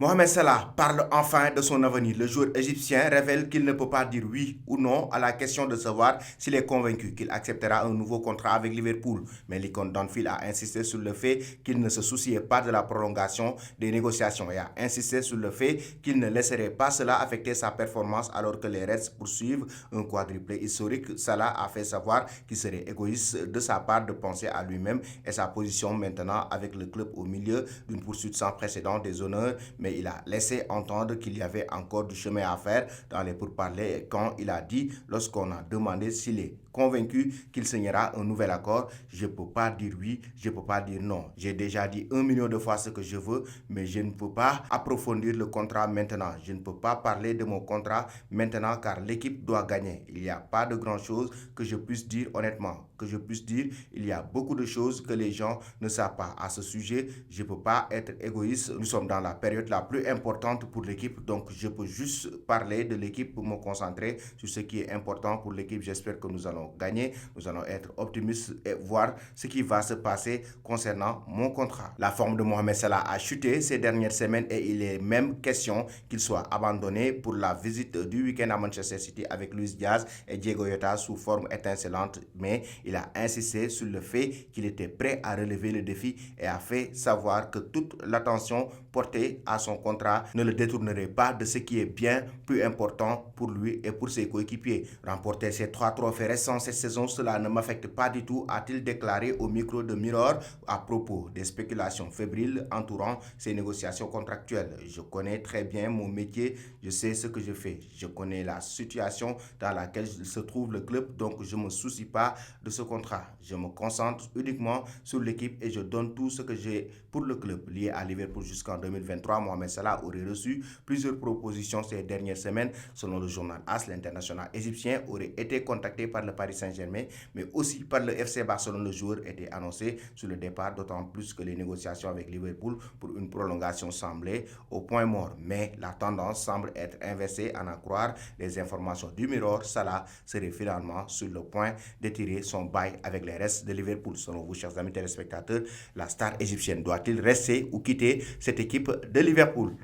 Mohamed Salah parle enfin de son avenir. Le joueur égyptien révèle qu'il ne peut pas dire oui ou non à la question de savoir s'il est convaincu qu'il acceptera un nouveau contrat avec Liverpool. Mais l'icône d'Anfield a insisté sur le fait qu'il ne se souciait pas de la prolongation des négociations et a insisté sur le fait qu'il ne laisserait pas cela affecter sa performance alors que les Reds poursuivent un quadruplé historique. Salah a fait savoir qu'il serait égoïste de sa part de penser à lui-même et sa position maintenant avec le club au milieu d'une poursuite sans précédent des honneurs, mais il a laissé entendre qu'il y avait encore du chemin à faire dans les pourparlers quand il a dit, lorsqu'on a demandé s'il est convaincu qu'il signera un nouvel accord, je ne peux pas dire oui, je ne peux pas dire non. J'ai déjà dit 1 million de fois ce que je veux, mais je ne peux pas approfondir le contrat maintenant. Je ne peux pas parler de mon contrat maintenant car l'équipe doit gagner. Il n'y a pas de grand chose que je puisse dire honnêtement. Que je puisse dire, il y a beaucoup de choses que les gens ne savent pas. À ce sujet, je ne peux pas être égoïste. Nous sommes dans la période la plus importante pour l'équipe, donc je peux juste parler de l'équipe pour me concentrer sur ce qui est important pour l'équipe. J'espère que nous allons gagner, nous allons être optimistes et voir ce qui va se passer concernant mon contrat. La forme de Mohamed Salah a chuté ces dernières semaines et il est même question qu'il soit abandonné pour la visite du week-end à Manchester City avec Luis Diaz et Diego Jota sous forme étincelante, mais il a insisté sur le fait qu'il était prêt à relever le défi et a fait savoir que toute l'attention portée à son contrat ne le détournerait pas de ce qui est bien plus important pour lui et pour ses coéquipiers. Remporter ces 3 trophées récents cette saison, cela ne m'affecte pas du tout, a-t-il déclaré au micro de Mirror à propos des spéculations fébriles entourant ces négociations contractuelles. Je connais très bien mon métier, je sais ce que je fais, je connais la situation dans laquelle se trouve le club, donc je ne me soucie pas de ce contrat. Je me concentre uniquement sur l'équipe et je donne tout ce que j'ai pour le club. Lié à Liverpool jusqu'en 2023, Mohamed Salah aurait reçu plusieurs propositions ces dernières semaines. Selon le journal AS, l'international égyptien aurait été contacté par le Paris Saint-Germain, mais aussi par le FC Barcelone. Le joueur était annoncé sur le départ, d'autant plus que les négociations avec Liverpool pour une prolongation semblaient au point mort. Mais la tendance semble être inversée, à en croire les informations du Mirror. Salah serait finalement sur le point d'étirer son bail avec les restes de Liverpool. Selon vous, chers amis téléspectateurs, la star égyptienne doit-il rester ou quitter cette équipe de Liverpool?